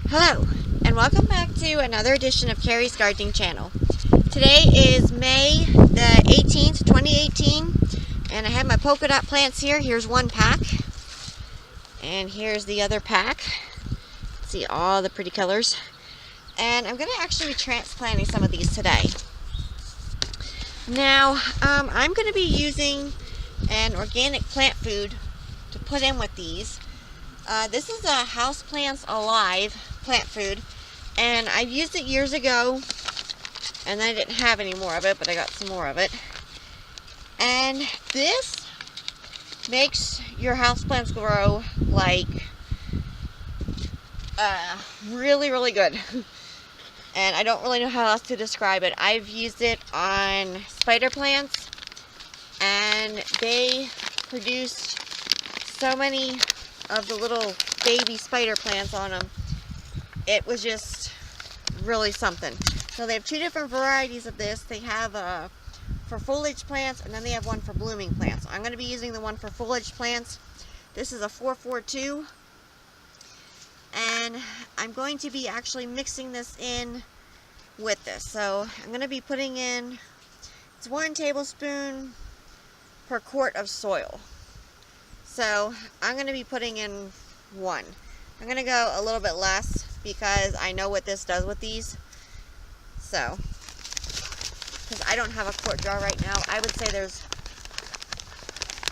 Hello, and welcome back to another edition of Carrie's Gardening Channel. Today is May the 18th, 2018, and I have my polka dot plants here. Here's one pack, and here's the other pack. See all the pretty colors. And I'm going to actually be transplanting some of these today. Now, I'm going to be using an organic plant food to put in with these. This is a Houseplants Alive plant food, and I used it years ago, and I didn't have any more of it, but I got some more of it. And this makes your houseplants grow like really, really good. And I don't really know how else to describe it. I've used it on spider plants, and they produced so many of the little baby spider plants on them. It was just really something. So they have two different varieties of this. They have for foliage plants, and then they have one for blooming plants. I'm going to be using the one for foliage plants. This is a 442, and I'm going to be actually mixing this in with this. So I'm going to be putting in, it's 1 tablespoon per quart of soil. So I'm going to be putting in 1. I'm going to go a little bit less because I know what this does with these. So, because I don't have a quart jar right now, I would say there's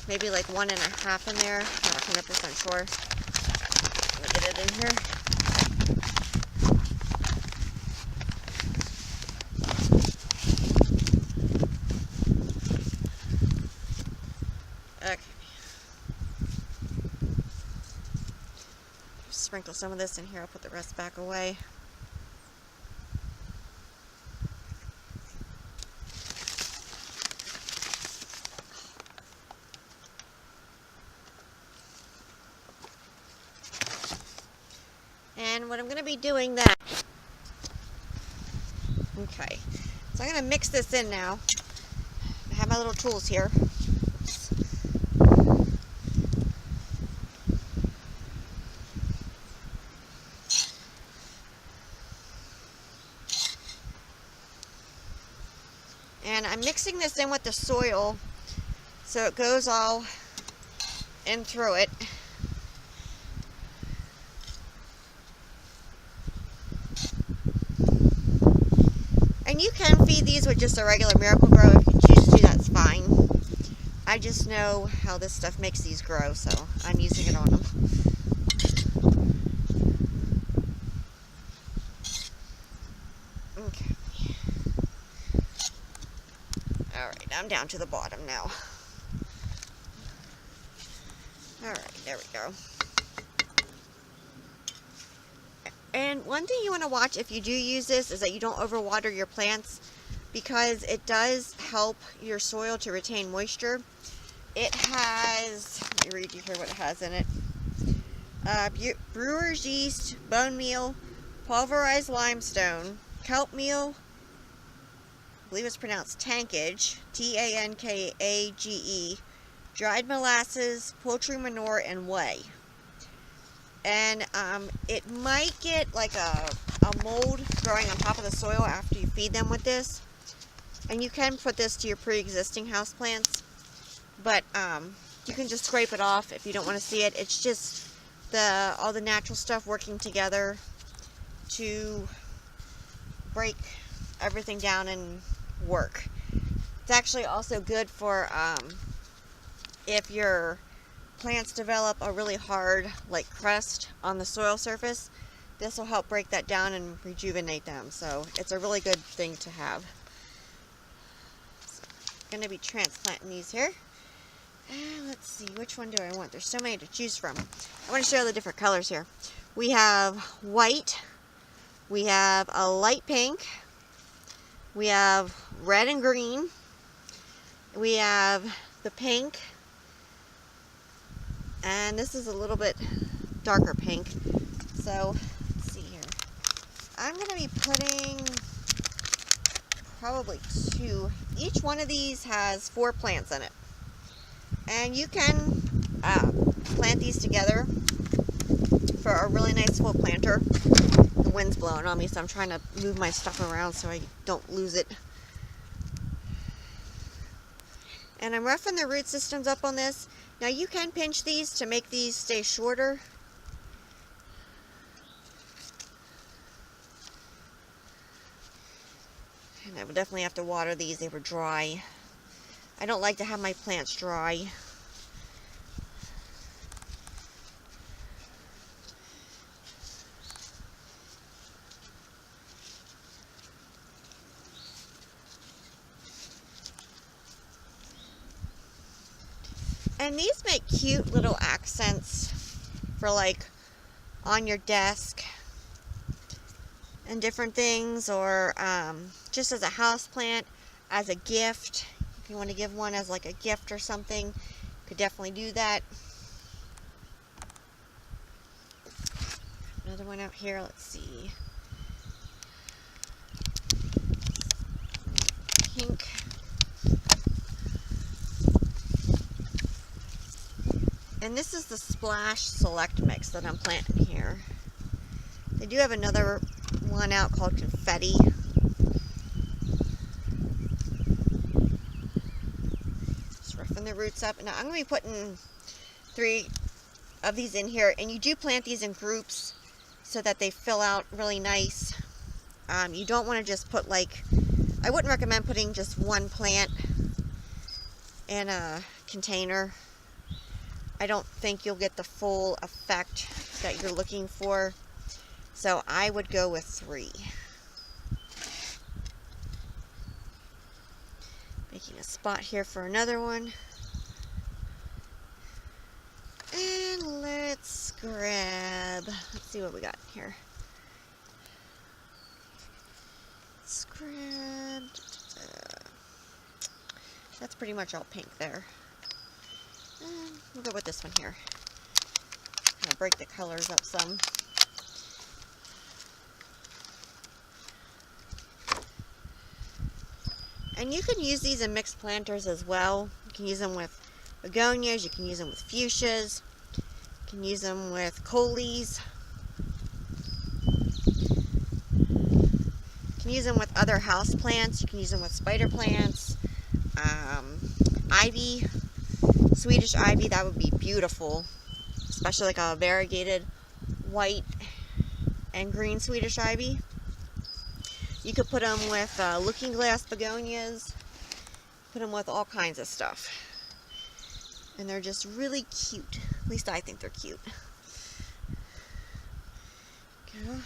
maybe like 1.5 in there. Not 100% sure. Let me get it in here. Okay. Sprinkle some of this in here. I'll put the rest back away. And what I'm going to be doing that. Okay. So I'm going to mix this in now. I have my little tools here. And I'm mixing this in with the soil so it goes all in through it. And you can feed these with just a regular Miracle-Gro if you choose to, that's fine. I just know how this stuff makes these grow, so I'm using it on them. Okay. Alright, I'm down to the bottom now. Alright, there we go. And one thing you want to watch if you do use this is that you don't overwater your plants, because it does help your soil to retain moisture. It has, let me read you here what it has in it. Brewer's yeast, bone meal, pulverized limestone, kelp meal, I believe it's pronounced tankage, Tankage, dried molasses, poultry manure, and whey. And it might get like a mold growing on top of the soil after you feed them with this. And you can put this to your pre-existing houseplants, but you can just scrape it off if you don't want to see it. It's just all the natural stuff working together to break everything down and work. It's actually also good for if your plants develop a really hard like crust on the soil surface. This will help break that down and rejuvenate them. So it's a really good thing to have. So I'm going to be transplanting these here. And let's see, which one do I want? There's so many to choose from. I want to show you the different colors here. We have white, we have a light pink, we have red and green, we have the pink, and this is a little bit darker pink. So let's see here. I'm going to be putting probably 2. Each one of these has 4 plants in it. And you can plant these together for a really nice full planter. wind's blowing on me, so I'm trying to move my stuff around so I don't lose it. And I'm roughing the root systems up on this. Now you can pinch these to make these stay shorter. And I would definitely have to water these. They were dry. I don't like to have my plants dry. And these make cute little accents for like on your desk and different things, or just as a house plant, as a gift. If you want to give one as like a gift or something, you could definitely do that. Another one out here, let's see. Pink. And this is the Splash Select Mix that I'm planting here. They do have another one out called Confetti. Just roughing the roots up. Now I'm going to be putting 3 of these in here. And you do plant these in groups so that they fill out really nice. You don't want to just put like, I wouldn't recommend putting just one plant in a container. I don't think you'll get the full effect that you're looking for. So I would go with 3. Making a spot here for another one. And let's grab, let's see what we got here. Let's grab, that's pretty much all pink there. We'll go with this one here. Kind of break the colors up some. And you can use these in mixed planters as well. You can use them with begonias, you can use them with fuchsias, you can use them with coleus. You can use them with other house plants. You can use them with spider plants, ivy. Swedish ivy, that would be beautiful, especially like a variegated white and green Swedish ivy. You could put them with looking glass begonias, put them with all kinds of stuff, and they're just really cute. At least I think they're cute. Go.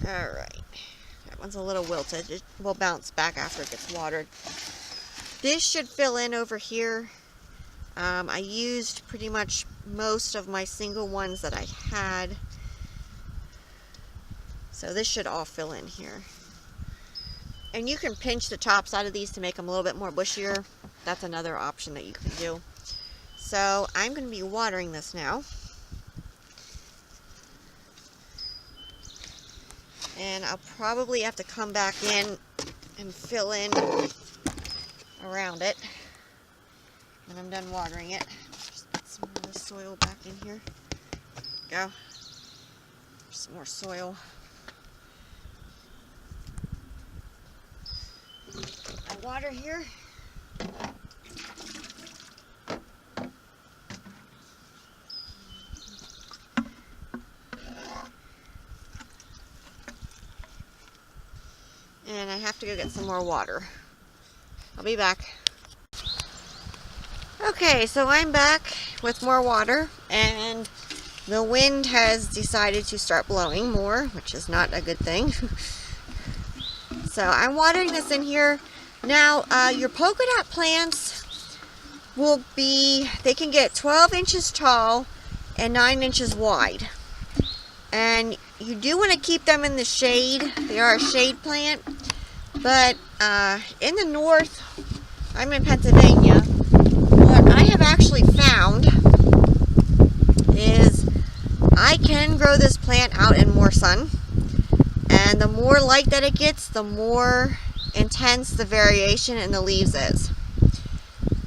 All right. One's a little wilted. It will bounce back after it gets watered. This should fill in over here. I used pretty much most of my single ones that I had. So this should all fill in here. And you can pinch the top side of these to make them a little bit more bushier. That's another option that you can do. So I'm going to be watering this now. And I'll probably have to come back in and fill in around it when I'm done watering it. Just put some of the soil back in here. Go. Some more soil. I water here. And I have to go get some more water. I'll be back. Okay, so I'm back with more water, and the wind has decided to start blowing more, which is not a good thing. So I'm watering this in here. Now, your polka dot plants will be, they can get 12 inches tall and 9 inches wide. And you do want to keep them in the shade. They are a shade plant. But in the north, I'm in Pennsylvania, what I have actually found is I can grow this plant out in more sun. And the more light that it gets, the more intense the variation in the leaves is.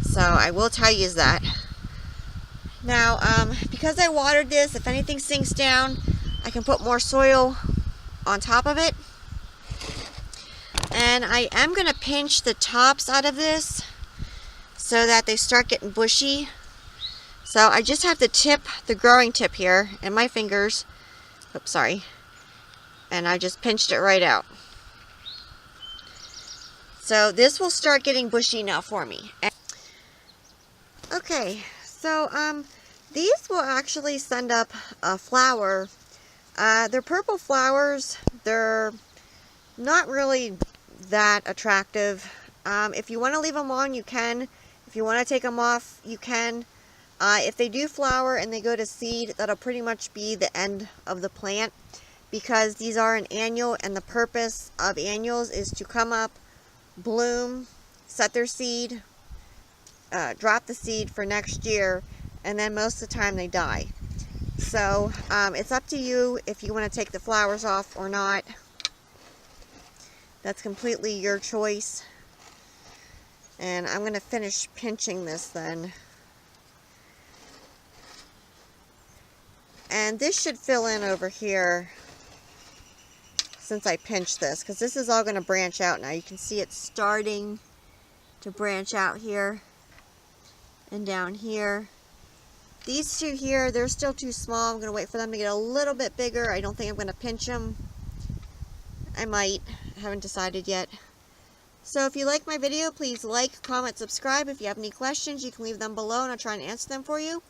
So I will tell you that. Now, because I watered this, if anything sinks down, I can put more soil on top of it. And I am going to pinch the tops out of this so that they start getting bushy. So I just have the tip, the growing tip here, in my fingers. Oops, sorry. And I just pinched it right out. So this will start getting bushy now for me. Okay, so these will actually send up a flower. They're purple flowers. They're not really that attractive. If you want to leave them on, you can. If you want to take them off, you can. If they do flower and they go to seed, that'll pretty much be the end of the plant, because these are an annual, and the purpose of annuals is to come up, bloom, set their seed, drop the seed for next year, and then most of the time they die. So it's up to you if you want to take the flowers off or not. That's completely your choice. And I'm going to finish pinching this then. And this should fill in over here since I pinched this, because this is all going to branch out now. You can see it's starting to branch out here and down here. These two here, they're still too small. I'm going to wait for them to get a little bit bigger. I don't think I'm going to pinch them. I might. I haven't decided yet. So if you like my video, please like, comment, subscribe. If you have any questions, you can leave them below and I'll try and answer them for you.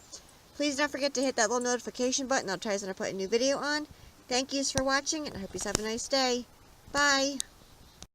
Please don't forget to hit that little notification button. I'll tell you when I put a new video on. Thank yous for watching, and I hope you have a nice day. Bye.